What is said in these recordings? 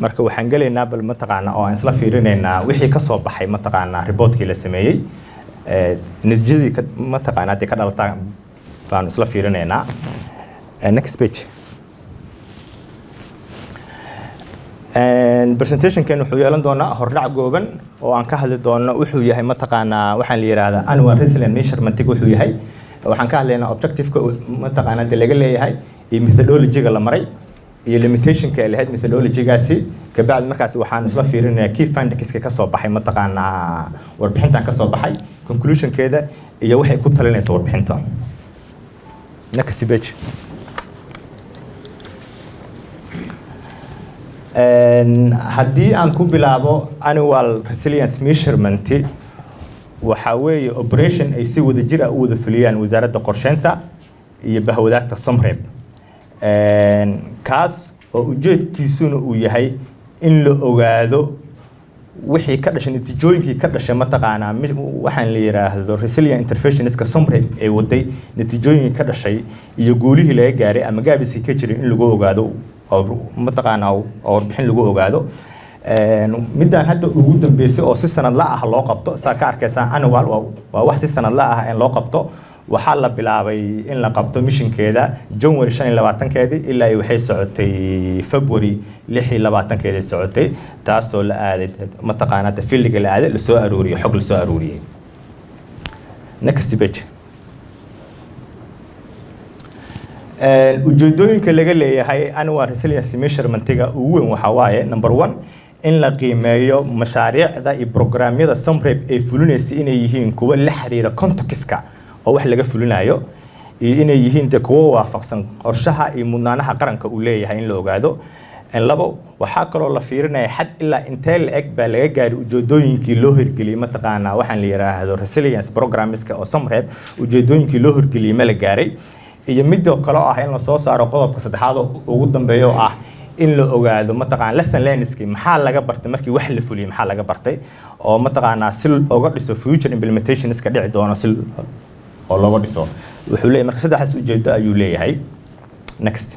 marka waxaan galeynaa bal mataqaana oo aan isla fiirinaynaa wixii ka soo baxay mataqaana reportkii la sameeyay natiijadii mataqaana hadii ka dhalata baan isla fiirinaynaa next page presentation kan wuxuu yeelan doonaa hordhac gooban oo aan ka hadli doono wuxuu yahay mataqaana waxaan la yiraahdaa annual resilience measurement wuxuu yahay waxaan ka hadlaynaa objective-ka mataqaana de laga leeyahay iyo methodology-ga la maray iyo limitation-ka ay lahayd methodology-gaasi ka bacdi markaas waxaan isla fiirinayaa key findings-ka ka soo baxay mataqaana warbixintan ka soo baxay conclusion-keeda iyo waxay ku talinayso warbixinta next page haddii aan ku bilaabo annual resilience measurement waxa weeye operation ay si wada jir ah u wada fuliyaan wasaaradda qorsheynta iyo bahwadaarta Somreb kaas oo ujeedkiisuna uu yahay in la ogaado wixii ka dhashay natiijooyinkii ka dhashay mataqaana waxaan la yiraahdo resilient interventionska Somreb ay waday natiijooyinkii ka dhashay iyo guulihii laga gaaray ama gaabiskii ka jiray in lagu ogaado oo mataqaana warbixin lagu ogaado midaan hadda ugu dambeysay oo si sanad la ah loo qabto saa ka arkaysan annual waa wax si sanad la ah in loo qabto waxaa la bilaabay in la qabto missionkeeda January 25keedii ilaa waxay socotay February 26keedii socotay taasoo la aaday mataqaana fiildiga la aaday la soo aruuriyay xog la soo aruuriyay next page ujeedooyinka laga leeyahay annual resilience measurement-ga ugu weyn waxa waaye number 1 in la qiimeeyo mashaariicda iyo programyada Somreb ay fulinaysa inay yihiin kuwa la xiriira context-ka oo wax laga fulinayo iyo inay yihiin kuwa waafaqsan qorshaha iyo mudnaanaha qaranka uu leeyahay in la ogaado labo waxa kaloo la fiirinayaa xad ilaa intee la eg baa laga gaaray ujeedooyinkii loo hirgeliyay mataqaana waxaan la yiraahdo resilience programmeska oo Somreb ujeedooyinkii loo hirgeliyay ma la gaaray iyo midoo kale ah in la soo saaro qodobka saddexaad ugu dambeeyo ah in la ogaado mataqaana lesson learnedki maxaa laga bartay markii wax la fuliyay maxaa laga bartay oo mataqaana si looga dhiso future implementations ka dhici doona si oo looga dhiso wuxuu leeyahay marka saddexdaas ujeedo ayuu leeyahay next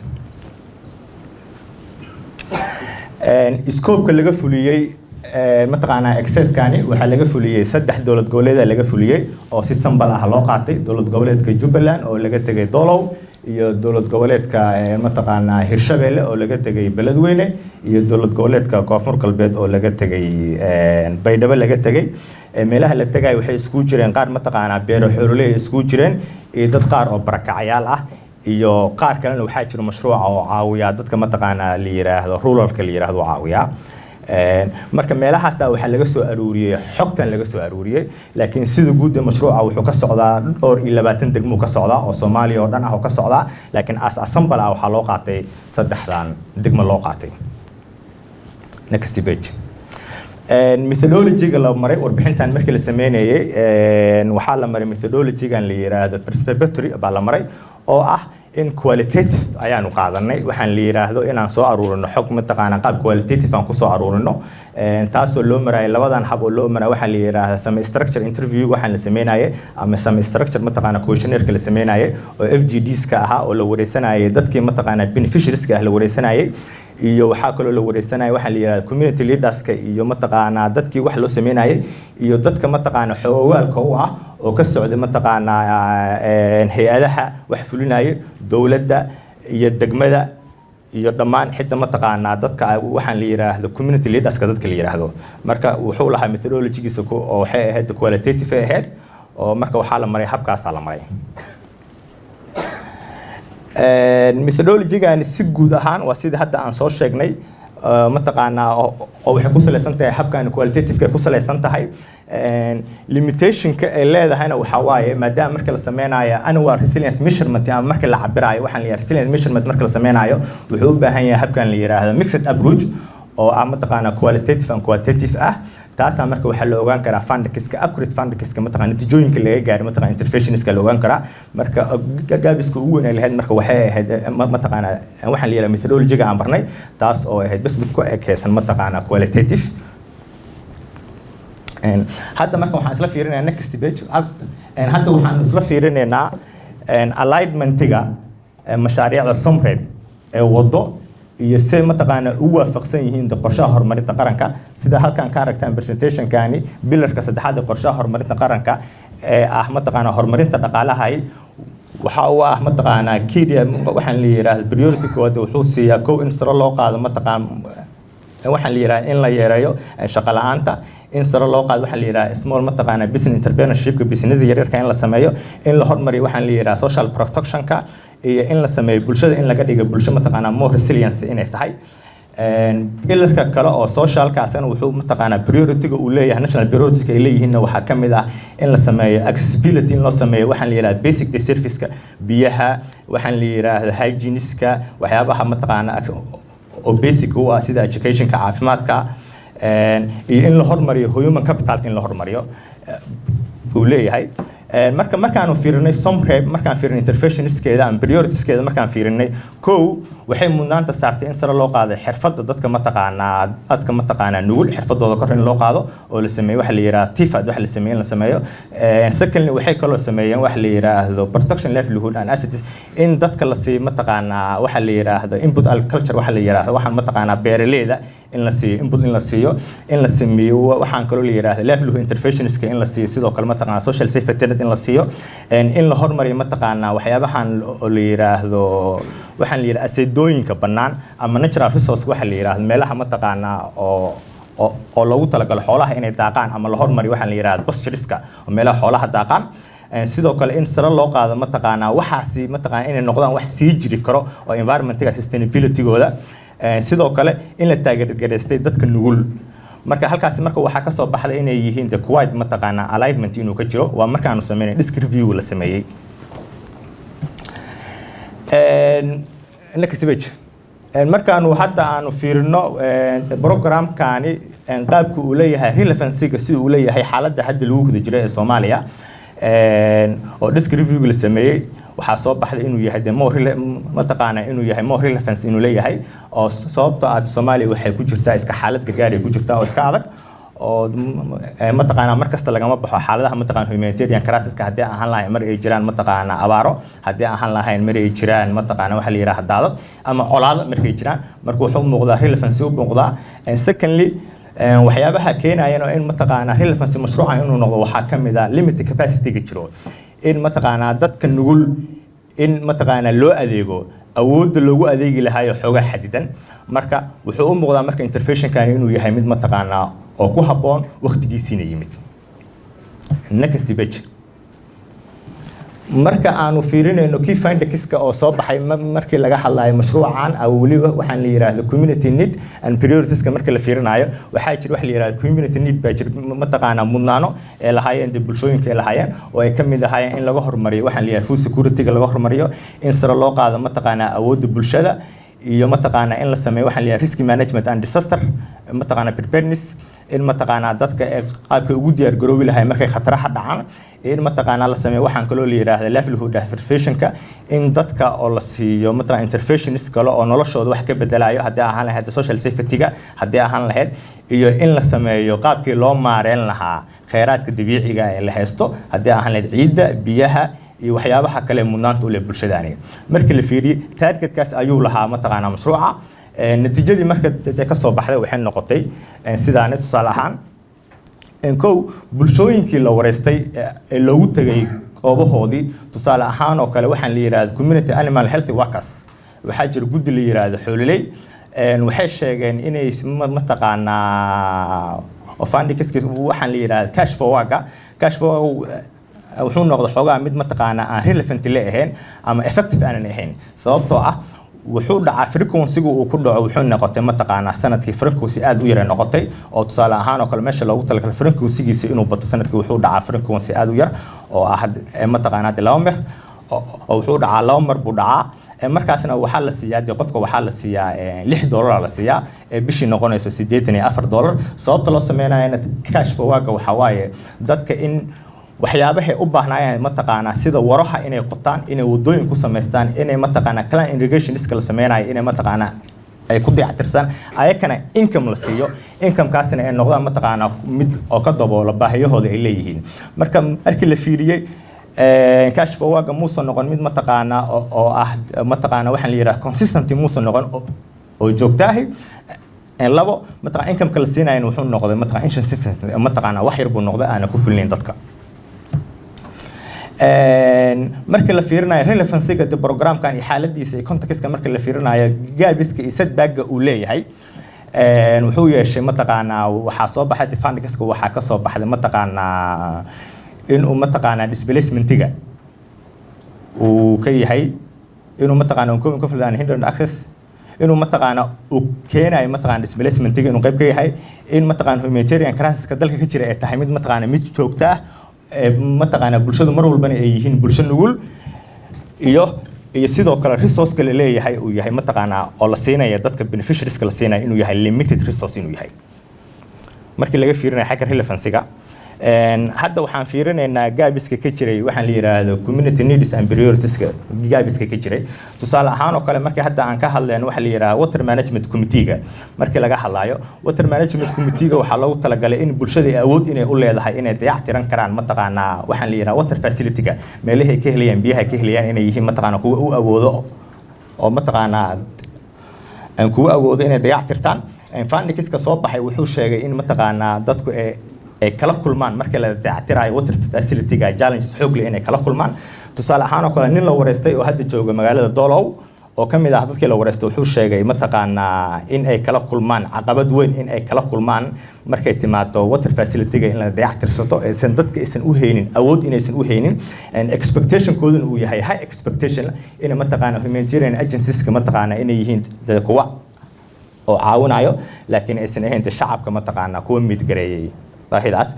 scope-ka laga fuliyay mataqaana access-kaani waxa laga fuliyay saddex dawlad goboleed laga fuliyay oo si sambal ah loo qaatay dawlad goboleedka Jubbaland oo laga tagay Dolow iyo dawlad goboleedka mataqaana Hirshabelle oo laga tagay Beledweyne iyo dawlad goboleedka Koonfur Galbeed oo laga tagay Baydhabo laga tagay meelaha la tagay waxay isku jireen qaar mataqaana beero xoololey isku jireen iyo dad qaar oo barakacayaal ah iyo qaar kalena waxaa jira mashruuc oo caawiya dadka mataqaana la yiraahdo rural-ka la yiraahdo caawiya marka meelahaas waxa laga soo aruuriyay xogtan laga soo aruuriyay laakiin sida guud ee mashruuca wuxuu ka socdaa dhowr iyo 20 degmo ka socdaa oo Soomaaliya oo dhan ah oo ka socdaa laakiin assemble waxa loo qaatay saddexdan degmo loo qaatay next page methodology-ga la maray warbixintan markii la sameeyay waxa la maray methodology-gan la yiraahdo participatory baa la maray oo ah in qualitative ayaanu qaadanay waxaan la yiraahdo inaan soo aruurino xog mataqaana qaab qualitative aan ku soo aruurino taasoo loo maray labadan hab oo loo maray waxaan la yiraahdaa semi structure interview waxaan la sameeyay ama semi structure mataqaana questionnaire-ka la sameeyay oo FGDs-ka aha oo la wareysanayay dadkii mataqaana beneficiaries-ka ah la wareysanayay iyo waxa kale oo la wareysanayay waxaan la yiraahdaa community leaders-ka iyo mataqaana dadkii wax loo sameeyay iyo dadka mataqaana xoogaalka u ah oo ka socday mataqaana hay'adaha wax fulinaya dawladda iyo degmada iyo dhammaan xidda mataqaana dadka waxaan la yiraahdo community leaders-ka dadka la yiraahdo marka wuxuu lahaa methodology-giisa oo waxay ahayd qualitative ahayd oo marka waxa la maray habkaas la maray methodology-gan si guud ahaan waa sida hadda aan soo sheegnay mataqaana oo waxay ku saleysan tahay habkan qualitative-ka ku saleysan tahay limitation-ka ay leedahayna waxa waaye maadaama marka la sameynayo annual resilience measurement ama marka la cabirayo waxaan la yiraahdaa resilience measurement marka la sameynayo wuxuu u baahan yahay habkan la yiraahdo mixed approach oo ah mataqaana qualitative and quantitative ah taasna marka waxa la ogaan karaa fundkiska accurate fundkiska mataqaana natiijooyinka laga gaaray mataqaana interventionska la ogaan karaa marka gaabiska ugu weyn ee lahayd marka waxay ahayd mataqaana waxaan la yiraahdaa methodology-ga aan barnay taas oo ahayd bas mid ku ekeysan mataqaana qualitative hadda marka waxaan isla fiirinaynaa next page hadda waxaan isla fiirinaynaa alignment-ga mashaariicda Somreb ee wado iyo si mataqaana ugu waafaqsan yihiin qorshaha horumarinta qaranka sida halkan ka aragtaan presentationkani bilarka saddexaad ee qorshaha horumarinta qaranka ee ah mataqaana horumarinta dhaqaalaha waxa uu ah mataqaana kiriya waxaan la yiraahdo priority kooda wuxuu siiyaa kow in sare loo qaado mataqaana waxaan la yiraahdaa in la yareeyo shaqo la'aanta in sare loo qaado waxaan la yiraahdaa small mataqaana business entrepreneurship business yaryarka in la sameeyo in la hormariyo waxaan la yiraahdaa social protection-ka iyo in la sameeyo bulshada in laga dhigo bulsho mataqaana more resilience inay tahay pilarka kale oo socialkaasna wuxuu mataqaana priority-ga uu leeyahay national priority-ga ay leeyihiin waxa kamid ah in la sameeyo accessibility in loo sameeyo waxaan la yiraahdaa basic service-ka biyaha waxaan la yiraahdaa hygiene-ka waxyaabaha mataqaana oo basic u ah sida education-ka caafimaadka iyo in la hormariyo human capital in la hormariyo uu leeyahay markaanu fiirinay somreb markaan fiirinay interventioniskeeda ama priorities-keeda markaan fiirinay kow waxay mudnaanta saartay in sare loo qaado xirfadda dadka mataqaanaa nugul xirfadooda kor in loo qaado oo la sameeyo waxa la yiraahdo tifad waxa la sameeyo in la sameeyo secondly waxay kaloo sameeyeen waxa la yiraahdo protection livelihood and assets in dadka la siiyo mataqaanaa waxa la yiraahdo input agriculture waxa la yiraahdo waxaan mataqaanaa beeraleyda in la siiyo input in la siiyo in la sameeyo waxaan kaloo la yiraahdo livelihood interventionist in la siiyo sidoo kale mataqaanaa social safety net in la siiyo in la hormariyo mataqaanaa waxyaabahan oo la yiraahdo waxaan la yiraahdaa aseedooyinka bannaan ama natural resource waxa la yiraahdo meelaha mataqaanaa oo loogu talagalo xoolaha inay daaqaan ama la hormariyo waxaan la yiraahdo pasture-iska oo meelaha xoolaha daaqaan sidoo kale in sare loo qaado mataqaanaa waxaasi mataqaanaa inay noqdaan wax sii jiri karo oo environment-ga sustainability-gooda sidoo kale in la taageeraystay dadka nugul marka halkaas marka waxa ka soo baxday inay yihiin the quiet mataqaana alignment inuu ka jiro waa markaanu sameeyay disk review la sameeyay next page markaanu hadda aanu fiirino programkani qaabku uu leeyahay relevancy-ga si uu leeyahay xaaladda hadda lagu guda jiro ee Soomaaliya oo disk review la sameeyay waxa soo baxday inuu yahay mataqaana inuu yahay more relevance inuu leeyahay oo sababtoo ah Soomaaliya waxay ku jirtaa iska xaalad gargaar ay ku jirtaa oo iska adag oo mataqaana markasta lagama baxo xaaladaha mataqaana humanitarian crisis-ka hadii ahaan lahayn mar ay jiraan mataqaana abaaro hadii ahaan lahayn mar ay jiraan mataqaana waxa la yiraahdo daadad ama colaado markay jiraan marka wuxuu muuqdaa relevance u muuqdaa secondly waxyaabaha keenayana in mataqaana relevance mashruuca inuu noqdo waxa kamid ah limited capacity-ga jiro in mataqaana dadka nugul in mataqaana loo adeego awoodda loogu adeegi lahayo xogaa xadidan marka wuxuu u muuqdaa marka intervention-kan inuu yahay mid mataqaana oo ku haboon waqtigiisina yimid next page marka aanu fiirinayno key findings-ka oo soo baxay markii laga hadlayo mashruucan aw waliba waxaan la yiraahdo community need and priorities-ka marka la fiirinayo waxa jira wax la yiraahdo community need baa jira mataqaana mudnaano ee lahaayeen bulshooyinka ee lahaayeen oo ay kamid ahaayeen in laga hormariyo waxaan la yiraahdo food security-ga laga hormariyo in sare loo qaado mataqaana awoodda bulshada iyo mataqaana in la sameeyo waxaan la yiraahdo risk management and disaster mataqaana preparedness in mataqaana dadka qaabka ugu diyaar garoobi lahayn markay khataraha dhacaan in mataqaana la sameeyo waxaan kaloo la yiraahdo livelihood intervention-ka in dadka oo la siiyo mataqaana interventionist kale oo noloshooda wax ka bedelayo hadii ahaan lahayd social safety-ga hadii ahaan lahayd iyo in la sameeyo qaabkii loo maareyn lahaa kheyraadka dabiiciga ee la haysto hadii ahaan lahayd ciidda biyaha iyo waxyaabaha kale mudnaanta u leh bulshadaani markii la fiiriyo target-kaas ayuu lahaa mataqaana mashruuca natiijadii marka ka soo baxday waxay noqotay sidaana tusaale ahaan kow bulshooyinkii la wareystay ee loogu tagay goobahoodii tusaale ahaan oo kale waxaan la yiraahdo community animal health workers waxa jira guddi la yiraahdo xoololey waxay sheegeen inay mataqaana funding-kiisa waxaan la yiraahdo cash for work wuxuu noqday xogaa mid mataqaana aan relevant la ahayn ama effective aanan ahayn sababtoo ah wuxuu dhacaa frequency-gu uu ku dhaco wuxuu noqotay mataqaana sanadkii frequency aad u yar noqotay oo tusaale ahaan oo kale meesha loogu talagalay frequency-giisa inuu bato sanadkii wuxuu dhacaa frequency aad u yar oo ah mataqaana laba mar oo wuxuu dhacaa laba mar buu dhacaa markaasna waxaa la siiyaa qofka waxaa la siiyaa $6 la siiyaa bishii noqonayso $84 sababta loo sameeyayna cash for work waxa waaye dadka in waxyaabaha u baahnayeen mataqaana sida waraha inay qotaan inay wadooyin ku sameystaan inay mataqaana clan irrigation iska la sameeyay inay mataqaana ay ku dayactirsan ayakana income la siiyo income-kaasina ay noqdaan mataqaana mid oo ka daboola baahiyahooda ay leeyihiin markii la fiiriyay cash for work muusan noqon mid mataqaana oo ah mataqaana waxaan la yiraahdaa consistency muusan noqon oo joogtaahi labo mataqaan income kala siinayeen wuxuu noqday mataqaan insufficient mataqaan wax yar buu noqday aan ku fulinayn dadka marka la fiirinayo relevancy-ga programkan iyo xaaladiisa iyo context-ka marka la fiirinayo gaabiska iyo setback-ga uu leeyahay wuxuu yeeshay mataqaanaa waxaa soo baxay defandiska waxaa ka soo baxday mataqaanaa inuu mataqaanaa displacement-ga uu ka yahay inuu mataqaanaa uncommon conflict and hindered access inuu mataqaanaa uu keenayo mataqaanaa displacement-ga inuu qayb ka yahay in mataqaanaa humanitarian crisis-ka dalka ka jira ay tahay mid mataqaanaa mid joogta ah mataqaanaa bulshadu mar walbana ay yihiin bulsho nugul iyo sidoo kale resource kale leeyahay uu yahay mataqaanaa oo la siinaya dadka beneficiaries-ka la siinaya inuu yahay limited resource inuu yahay markii laga fiirinayo xagga relevancy-ga hadda waxaan fiirinaynaa gaabiska ka jiray waxaan la yiraahdo community needs and priorities-ka gaabiska ka jiray tusaale ahaan oo kale markii hadda aan ka hadlayno waxa la yiraahdo water management committee-ga markii laga hadlayo water management committee-ga waxaa loogu talagalay in bulshada awood inay u leedahay inay dayactiran karaan mataqaanaa waxaan la yiraahdo water facility-ga meelaha ay ka helayaan biyaha ka helayaan inay yihiin mataqaanaa kuwa u awoodo oo mataqaanaa aan kuwa awoodo inay dayactirtaan funding-kiska soo baxay wuxuu sheegay in mataqaanaa dadku ay kala kulmaan marka la dayactirayo water facility-ga challenges xoog leh inay kala kulmaan tusaale ahaan oo kale nin la wareystay oo hadda jooga magaalada Dolow oo kamid ah dadkii la wareystay wuxuu sheegay mataqaanaa in ay kala kulmaan caqabad weyn in ay kala kulmaan markay timaado water facility-ga in la dayactirsato aysan dadka aysan u haynin awood inaysan u haynin and expectation-kooduna uu yahay high expectation in mataqaanaa humanitarian agencies-ka mataqaanaa inay yihiin kuwa oo caawinayo laakiin aysan ahayn shacabka mataqaanaa kuwa mid gareeyay baahidaas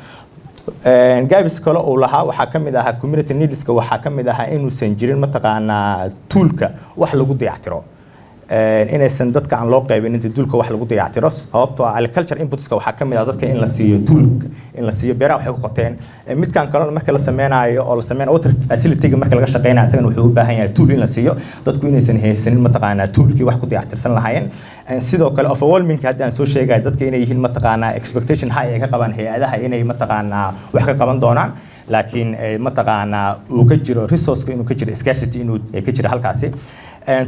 gaabis kale oo lahaa waxaa kamid ah community needs-ka waxaa kamid ah inuusan jirin mataqaanaa toolka wax lagu dayactiro inaysan dadka aan loo qaybin inta toolka wax lagu dayactiro sababtoo ah agriculture inputs-ka waxaa kamid ah dadka in la siiyo toolka in la siiyo beeraha waxay ku qoteen midkan kale marka la sameynayo oo la sameynayo water facility-ga marka laga shaqeynayo asagana wuxuu u baahan yahay tool in la siiyo dadku inaysan haysanin mataqaanaa toolkii wax ku dayactirsan lahaayeen sidoo kale overwhelming hadda aan soo sheegay dadka inay yihiin mataqaanaa expectation high ay ka qabaan hay'adaha inay mataqaanaa wax ka qaban doonaan laakiin mataqaanaa uu ka jiro resource-ka inuu ka jiro scarcity inuu ka jiro halkaasi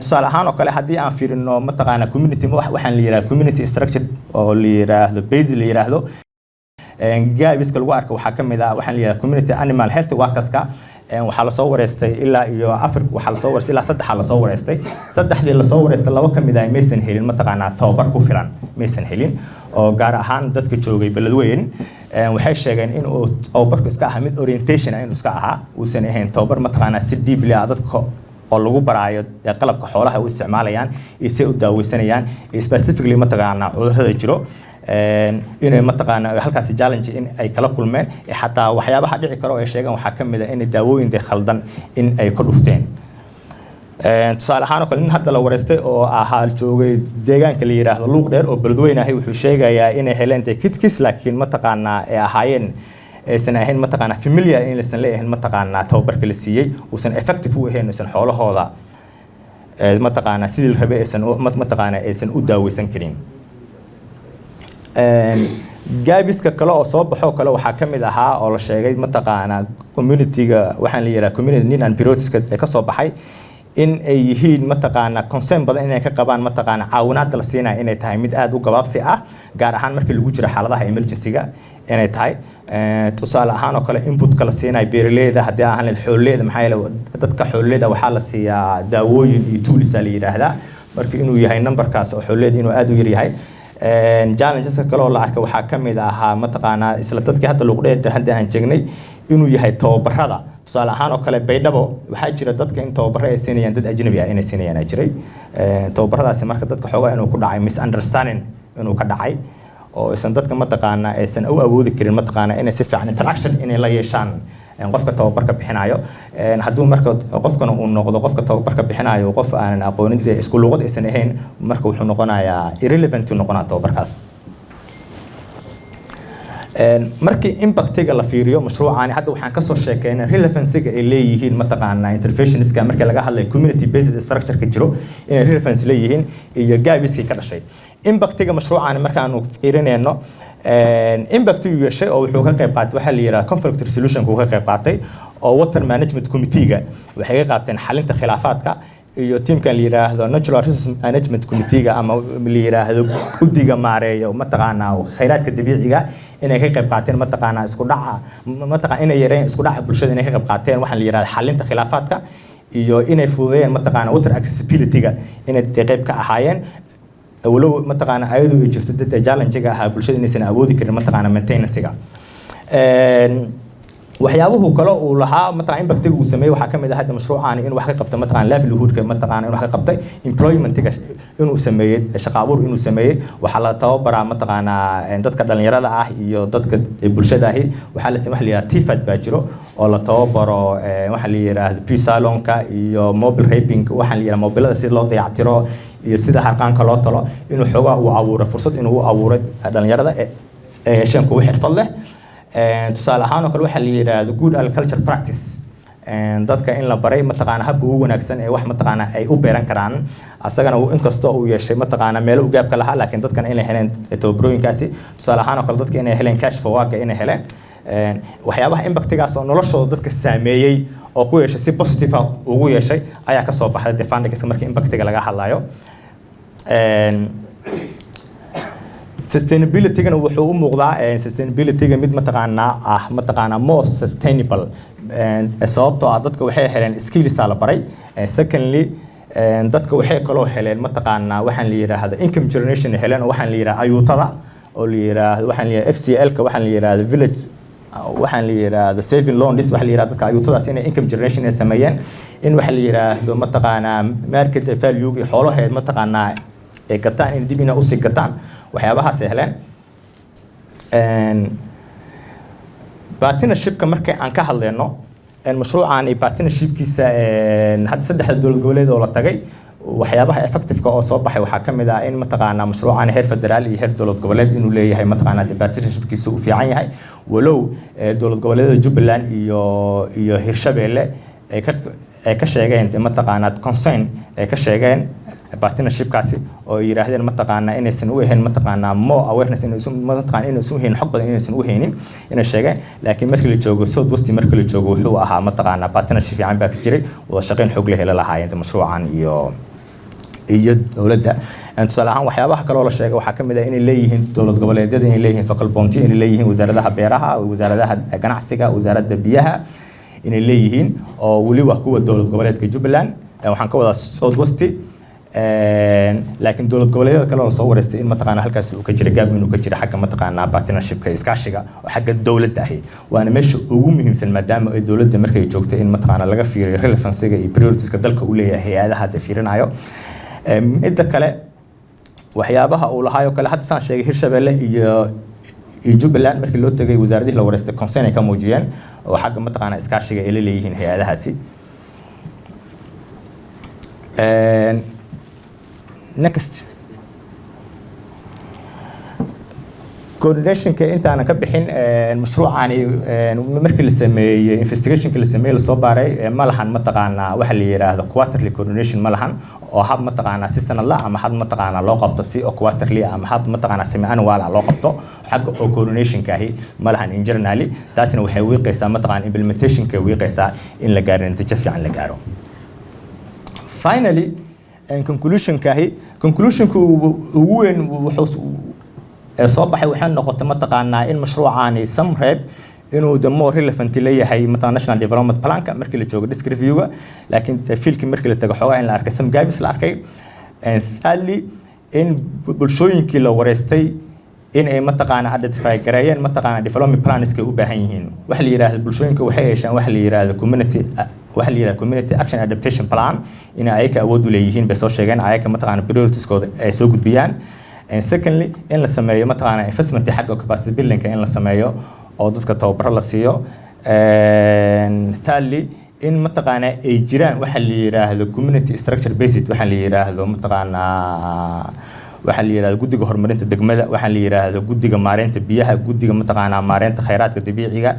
tusaale ahaan oo kale haddii aan fiirino mataqaanaa community waxaan la yiraahdo community structure oo la yiraahdo base la yiraahdo gaabiska lagu arko waxaa kamid ah waxaan la yiraahdo community animal health workers-ka waxaa la soo wareystay ilaa iyo afar waxaa la soo wareystay ilaa saddex la soo wareystay saddexdii la soo wareystay laba kamid ah maysan helin mataqaanaa tababar ku filan maysan helin oo gaar ahaan dadka joogay beledweyn waxay sheegeen in uu tababarku iska ahaa mid orientation ah inuu iska ahaa uusan ahayn tababar mataqaanaa si deeply ah dadka oo lagu baraayo qalabka xoolaha u isticmaalayaan iyo si u daaweysanayaan specifically mataqaanaa cudurrada jiro inay mataqaanaa halkaasi challenge in ay kala kulmeen xataa waxyaabaha dhici karo ay sheegaan waxaa kamid ah in daawooyinka khaldan in ay ka dhufteen tusaale ahaan oo kale nin hadda la wareystay oo ahaa joogay deegaanka la yiraahdo luuq dheer oo beledweyne ah wuxuu sheegayaa inay heleen kitkis laakiin mataqaanaa ay ahaayeen aysan ahayn mataqaanaa familiar in aysan leeyahin mataqaanaa tababarka la siiyey uusan effective u ahayn aysan xoolahooda mataqaanaa sidii la rabay aysan mataqaanaa aysan u daaweysan karin gaabiska kale oo soo baxo kale waxaa kamid ahaa oo la sheegay mataqaanaa community-ga waxaan la yiraahdaa community need and priorities-ka ee ka soo baxay in ay yihiin mataqaanaa concern badan inay ka qabaan mataqaanaa caawinaadda la siinaya inay tahay mid aad u gabaabsi ah gaar ahaan markii lagu jiro xaaladaha emergency-ga inay tahay tusaale ahaan oo kale input-ka la siinayo beeraleyda haddii aan lahayn xoololeyda maxaa yeelay dadka xoololeyda waxaa la siiyaa daawooyin iyo tools la yiraahdaa marka inuu yahay numberkaas oo xoololeyda inuu aad u yar yahay challenges kale oo la arkay waxaa kamid ahaa mataqaanaa isla dadkii hadda lagu dheer hadda aan jeegnay inuu yahay tababarada tusaale ahaan oo kale baydhabo waxaa jira dadka in tababaro ay siinayaan dad ajnabi ah inay siinayaan ay jiray tababaradaasi marka dadka xoogaa inuu ku dhacay misunderstanding inuu ka dhacay oo aysan dadka mataqaanaa aysan u awoodi karin mataqaanaa inay si fiican interaction inay la yeeshaan qofka tababarka bixinayo hadduu marka qofkana uu noqdo qofka tababarka bixinayo qof aan aqoonin isku luqad aysan ahayn marka wuxuu noqonayaa irrelevant uu noqonaa tababarkaas markii impact-ga la fiiriyo mashruucani hadda waxaan ka soo sheekeynay relevancy-ga ay leeyihiin mataqaanaa interventionist-ka marka laga hadlayo community based structure-ka jiro inay relevance leeyihiin iyo gaabiskii ka dhashay impact-ga mashruucani markaanu fiirinayno impact-gu yeeshay oo wuxuu ka qayb qaatay waxa la yiraahdo conflict resolution-ku ka qayb qaatay oo water management committee-ga waxay ka qaabteen xalinta khilaafaadka iyo teamkan la yiraahdo Natural Resource Management Committee ama la yiraahdo guddiga maareeyo mataqaanaa kheyraadka dabiiciga inay ka qayb qaateen mataqaanaa isku dhaca mataqaanaa inay yareen isku dhaca bulshada inay ka qayb qaateen waxaan la yiraahdo xalinta khilaafaadka iyo inay fududeeyeen mataqaanaa water accessibility-ga inay qayb ka ahaayeen walow mataqaanaa ayadu ay jirto dad challenge-ga ah bulshada inaysan awoodi karin mataqaanaa maintenance-ga waxyaabuhu kale uu lahaa mataqaan impact-igu uu sameeyay waxa kamid ah hadda mashruucaan in wax ka qabto mataqaan livelihood-ka mataqaan in wax ka qabtay employment-iga inuu sameeyay shaqo abuur inuu sameeyay waxa la tababaraa mataqaan dadka dhalinyarada ah iyo dadka bulshada ah waxa la sameeyay wax TFAD baa jiro oo la tababaro waxa la yiraahdo P-salonka iyo mobile raping waxa la yiraahdo mobilada si loo dayactiro iyo sida harqaanka loo talo inuu xogaa uu abuuro fursad inuu abuuro dhalinyarada shan ku xirfad leh tusaale ahaan oo kale waxa la yiraahdo good agriculture practice dadka in la baray mataqaana hab ugu wanaagsan ee wax mataqaana ay u beeran karaan asagana uu inkastoo uu yeeshay mataqaana meel u gaab ka lahaa laakiin dadkana inay heleen tababarooyinkaasi tusaale ahaan oo kale dadka inay heleen cash for work inay heleen waxyaabaha impact-gaas oo noloshooda dadka saameeyay oo ku yeeshay si positive ugu yeeshay ayaa ka soo baxday defenders markii impact-ga laga hadlayo sustainability-gana wuxuu u muuqdaa sustainability-ga mid mataqaanaa more sustainable sababtoo ah dadka waxay heleen skills la baray secondly dadka waxay kaloo heleen mataqaanaa waxaan la yiraahdo income generation heleen oo waxaan la yiraahdo ayuutada oo la yiraahdo waxaan la yiraahdo FCL-ka waxaan la yiraahdo village waxaan la yiraahdo saving loan list waxa la yiraahdo dadka ayuutadaas inay income generation ay sameeyeen in waxa la yiraahdo mataqaanaa market value-ga xoolaheed mataqaanaa ay gataan in dib inay u sii gataan waxyaabahaas ay heleen partnership-ka markay aan ka hadlayno mashruucan iyo partnership-kiisa hadda saddexda dowlad goboleed oo la tagay waxyaabaha effective-ka oo soo baxay waxaa kamid ah in mataqaanaa mashruucan heer federaal iyo heer dowlad goboleed inuu leeyahay mataqaanaa partnership-kiisa uu fiican yahay walow dowlad goboleedyada Jubbaland iyo Hirshabelle ay ka sheegeen mataqaanaa concern ay ka sheegeen partnership-kaasi oo yiraahdeen mataqaanaa inaysan u ahayn mataqaanaa more awareness inaysan u haynin xog badan inaysan u haynin inay sheegeen laakiin markii la joogo South West markii la joogo wuxuu ahaa mataqaanaa partnership fiican baa ka jiray wada shaqayn xog leh la lahaayeen mashruucan iyo dowladda tusaale ahaan waxyaabaha kale oo la sheegay waxaa kamid ah inay leeyihiin dowlad goboleedyada inay leeyihiin focal point inay leeyihiin wasaaradaha beeraha wasaaradaha ganacsiga wasaaradda biyaha inay leeyihiin oo wali waa kuwa dowlad goboleedka Jubbaland waxaan ka wadaa South West laakiin dowlad goboleedyada kale oo soo wareystay in mataqaanaa halkaas uu ka jira gaab inuu ka jira xagga mataqaanaa partnership-ka iskaashiga oo xagga dowladda ah waana meesha ugu muhiimsan maadaama ay dowladda markay joogto in mataqaanaa laga fiiriyo relevancy-ga iyo priorities-ka dalka uu leeyahay hay'adaha hadda fiirinayo midda kale waxyaabaha uu lahayo kale hadda saan sheegay Hirshabelle iyo Jubbaland markii loo tagay wasaaradihii la wareystay concern ay ka muujiyeen oo xagga mataqaanaa iskaashiga ay leeyihiin hay'adahaasi next coordination-ka intaan ka bixin mashruucani markii la sameeyay investigation-ka la sameeyay la soo baaray ma lahan mataqaanaa waxa la yiraahdo quarterly coordination ma lahan oo hab mataqaanaa si sanadla ama hab mataqaanaa loo qabto si oo quarterly ama hab mataqaanaa semi annual loo qabto xagga oo coordination-ka ahi ma lahan in generally taasina waxay wiiqaysaa mataqaanaa implementation-ka wiiqaysaa in la gaaro natiijo fiican la gaaro finally conclusion-ku ugu weyn wuxuu soo baxay waxaan noqotay mataqaanaa in mashruucaani samreeb inuu the more relevant leeyahay mataqaanaa national development plan-ka markii la joogo disk review-ga laakiin fiilkii markii la tago xogaa in la arkay some gaps la arkay thirdly in bulshooyinkii la wareystay in ay mataqaanaa identify gareeyeen mataqaanaa development plans-ka u baahan yihiin waxa la yiraahdo bulshooyinka waxay yeeshaan waxa la yiraahdo community action adaptation plan in ay ka awood u leeyihiin bay soo sheegeen ayaka mataqaanaa priorities-kooda ay soo gudbiyaan and secondly in la sameeyo mataqaanaa investment xagga capacity building-ka in la sameeyo oo dadka tababaro la siiyo thirdly in mataqaanaa ay jiraan waxa la yiraahdo community structure based waxa la yiraahdo mataqaanaa waxa la yiraahdo guddiga horumarinta degmada waxa la yiraahdo guddiga maareynta biyaha guddiga mataqaanaa maareynta kheyraadka dabiiciga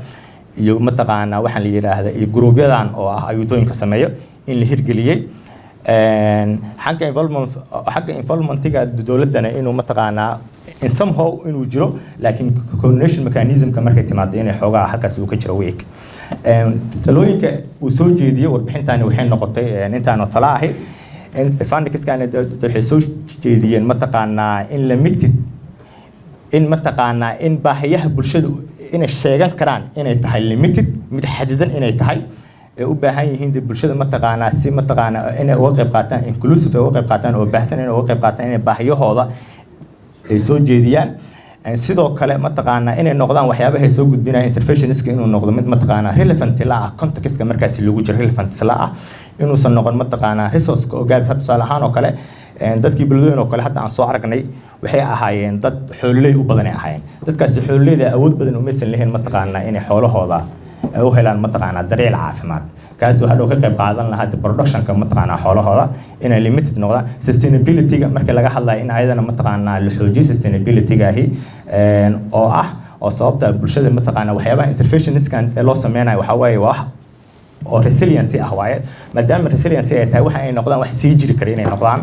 iyo mataqaanaa waxa la yiraahdo iyo group-yadan oo ah ayuutooyinka sameeyo in la hirgeliyay xagga involvement-ga dowladana inuu mataqaanaa in somehow inuu jiro laakiin coordination mechanism-ka markay timaado inay xoogaa halkaas uu ka jiro week talooyinka uu soo jeediyay warbixintani waxay noqotay intaan oo tala ahi fundings kan waxay soo jeediyeen mataqaanaa in limited in mataqaanaa in baahiyaha bulshadu inay sheegan karaan inay tahay limited mid xadidan inay tahay ee u baahan yihiin bulshada mataqaanaa si mataqaanaa inay uga qayb qaataan inclusive uga qayb qaataan oo baahsan inay uga qayb qaataan inay baahiyahooda ay soo jeediyaan sidoo kale mataqaanaa inay noqdaan waxyaabaha ay soo gudbinayaan interventionist inuu noqdo mid mataqaanaa relevant la ah context markaas lagu jiro relevant la ah inuusan noqon mataqaanaa resource oo gaab tusaale ahaan oo kale dadkii bulshooyin oo kale hadda aan soo aragnay waxay ahaayeen dad xoololey u badan ay ahaayeen dadkaasi xoololeyda awood badan uma aysan lahayn mataqaanaa inay xoolahooda u helaan mataqaanaa daryeel caafimaad kaas waxa uu ka qayb qaadan lahaa productionka mataqaanaa xoolahooda inay limited noqdaan sustainability-ga marka laga hadlayo in ayadana mataqaanaa la xoojiyo sustainability-gaahi oo sababta bulshada mataqaanaa waxyaabaha interventionist-kan loo sameynayo waxa waaye waa oo resiliency ah waaye maadaama resiliency ay tahay waxa ay noqdaan wax sii jiri kara inay noqdaan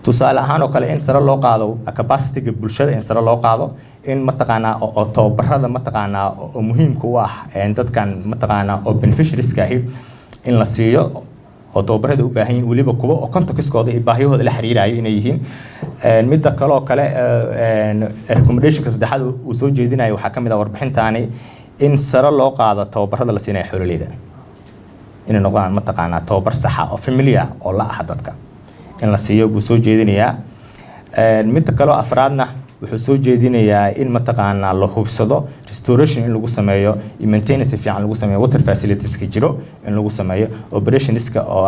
tusaale ahaan oo kale in sare loo qaado capacity-ga bulshada in sare loo qaado in mataqaanaa oo tababarada mataqaanaa oo muhiimka u ah dadkan mataqaanaa oo beneficiaries-ka ahi in la siiyo oo tababarada u baahan yihiin weliba kuwa oo contextkooda iyo baahiyahooda la xiriirayo inay yihiin midda kale oo kale recommendationka saddexaad uu soo jeedinayo waxaa ka mid ah warbixintaani in sare loo qaado tababarada la siinayo xoololeyda inay noqdaan mataqaanaa tababar saxa oo familiar oo la ah dadka in la siiyo buu soo jeedinayaa midda kale afraadna wuxuu soo jeedinayaa in mataqaanaa la hubsado restoration in lagu sameeyo iyo maintenance fiican lagu sameeyo water facilities-ka jiro in lagu sameeyo operationist-ka oo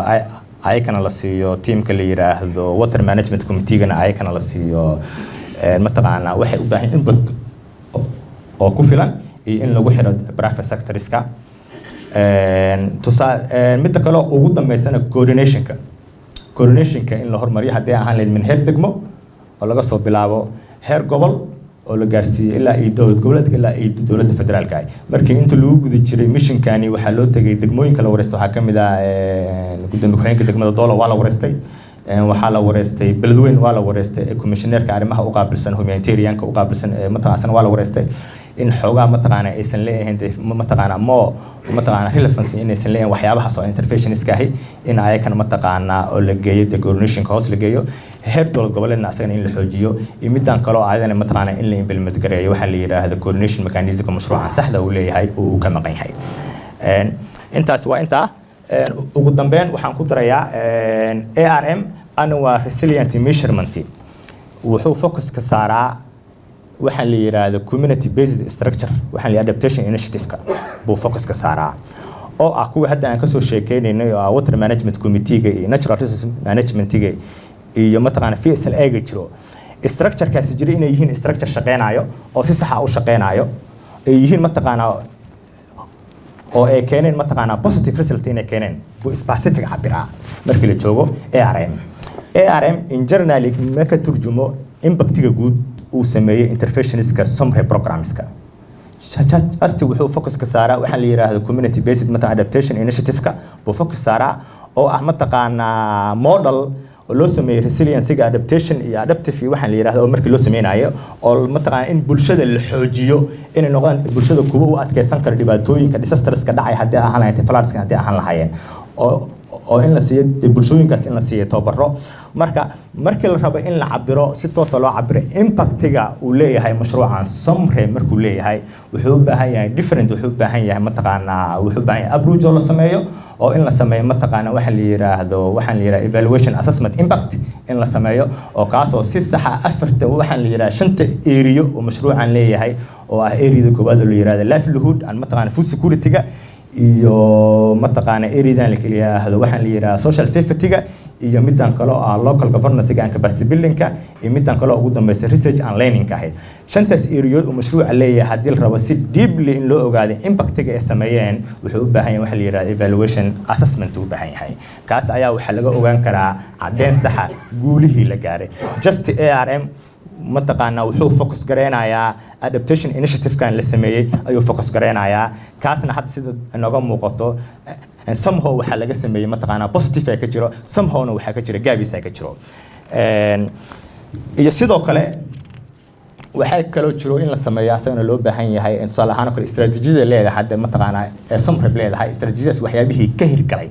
ayakana la siiyo teamka la yiraahdo water management committee-gana ayakana la siiyo mataqaanaa waxay u baahan input oo ku filan iyo in lagu xiro private sector-iska midda kale ugu dambeysana coordinationka in la hormariyo haddii ahaan lahayd min heer degmo oo laga soo bilaabo heer gobol oo la gaarsiiyey ilaa iyo dowlad goboleedka ilaa iyo dowladda federaalka ah markii inta lagu guda jiray missionkani waxaa loo tegay degmooyinka la wareystay waxaa ka mid ah gudoomiye ku-xigeenka degmada Doola waa la wareystay waxaa la wareystay Beledweyne waa la wareystay commissionerka arrimaha u qaabilsan humanitarianka u qaabilsan mataqaanaa waa la wareystay in xoogaa mataqaanaa aysan leeyahayn mataqaanaa mataqaanaa relevance inaysan leeyahayn waxyaabahaas oo interventionist ahi in ayakana mataqaanaa oo la geeyo coordinationka hoos la geeyo heer dowlad goboleedna asagana in la xoojiyo iyo midaan kale oo ayadana mataqaanaa in la implement gareeyo waxaa la yiraahdo coordination mechanism mashruucan saxda uu leeyahay uu ka maqan yahay intaas waa intaa ugu dambeyn waxaan ku darayaa ARM annual resilient measurement wuxuu focus ka saaraa waxaan la yiraahdo community based structure waxaan la adaptation initiative-ka buu focus ka saaraa oo ah kuwa hadda aan ka soo sheekeynay oo water management committee-ga iyo natural resources management-ga iyo mataqaanaa FSLA-ga jiro structure-kaasi jira inay yihiin structure shaqeynayo oo si sax ah u shaqeynayo ay yihiin mataqaanaa oo ay keeneen mataqaanaa positive result inay keeneen buu specific cabiraa markii la joogo ARM in general ma ka turjumo impact-ga guud uu sameeyay interventionist-ka summary programmes-ka asti wuxuu focus ka saaraa waxaan la yiraahdo community based adaptation initiative-ka buu focus saaraa oo ah mataqaanaa model oo loo sameeyay resiliency-ga adaptation iyo adaptive iyo waxaan la yiraahdo oo markii loo sameynayo oo mataqaanaa in bulshada la xoojiyo inay noqdaan bulshada kuwa u adkeysan kara dhibaatooyinka disasters-ka dhacay haddii ahaan lahayd floods-ka haddii ahaan lahaayeen oo in la siiyo bulshooyinkaas in la siiyo tababaro markii la rabo in la cabiro si toos ah loo cabiro impact-ga uu leeyahay mashruucan summary markuu leeyahay wuxuu u baahan yahay different wuxuu u baahan yahay mataqaanaa wuxuu u baahan yahay approach oo la sameeyo oo in la sameeyo mataqaanaa waxaan la yiraahdo evaluation assessment impact in la sameeyo oo kaas oo si sax ah afarta waxaan la yiraahdo shanta area oo mashruucan leeyahay oo ah area koowaad oo la yiraahdo livelihood and mataqaanaa food security-ga iyo mataqaanaa area-dan la yiraahdo waxaan la yiraahdo social safety-ga iyo midaan kale oo local governance-ga and capacity building-ka iyo midaan kale oo ugu dambeysay research and learning-ka ahayd shantaas area oo mashruuca leeyahay haddii la rabo si deeply in loo ogaado impact-ga ay sameeyeen wuxuu u baahan yahay waxa la yiraahdo evaluation assessment u baahan yahay kaas ayaa waxa laga ogaan karaa caddeyn saxa guulihii la gaaray just ARM mataqaanaa wuxuu focus gareynayaa adaptation initiative-kan la sameeyay ayuu focus gareynayaa kaasna hadda sida nooga muuqato somehow waxaa laga sameeyay mataqaanaa positive ay ka jiro somehowna waxaa ka jira gaabis ay ka jiro iyo sidoo kale waxaa kaloo jiro in la sameeyo asagana loo baahan yahay tusaale ahaan oo kale istaraatiijiyada leedahay hadda mataqaanaa summary leedahay istaraatiijiyadaas waxyaabihii ka hirgalay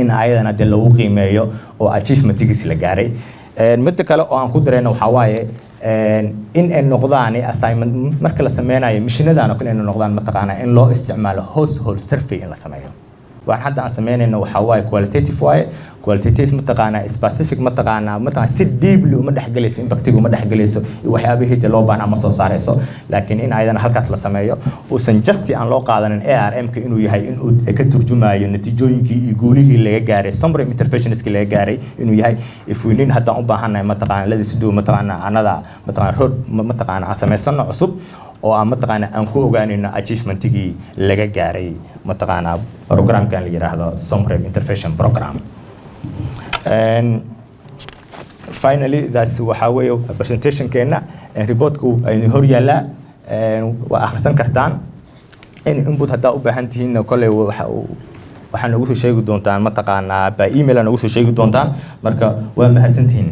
in ayadana dee lagu qiimeeyo oo achievementigiis la gaaray midda kale oo aan ku darayna waxaa waaye in ay noqdaan assignment marka la sameynayo mishinadana kale inay noqdaan mataqaanaa in loo isticmaalo household survey in la sameeyo waxaan hadda aan sameynayno waxaa waaye qualitative mataqaanaa specific mataqaanaa si deeply uma dhexgelayso impactiga uma dhexgelayso waxyaabihii dee loo baahnaa ma soo saarayso laakiin in ayadana halkaas la sameeyo uusan just aan loo qaadanin ARM-ka inuu yahay inuu ka turjumayo natiijooyinkii iyo guulihii laga gaaray summary interventionskii laga gaaray inuu yahay if we need haddaan u baahannahay mataqaanaa ladii siduu mataqaanaa anada mataqaanaa road mataqaanaa aan samaysano cusub oo aan mataqaanaa aan ku ogaanayno achievementigii laga gaaray mataqaanaa programkan la yiraahdo summary intervention program. And finally that's waxa weeye presentation keena reportku ay hor yaala waa akhrisan kartaan in input hadaa u baahan tihiin kale waxaan ugu soo sheegi doontaan mataqaanaa by email aan ugu soo sheegi doontaan marka waa mahadsantihiin.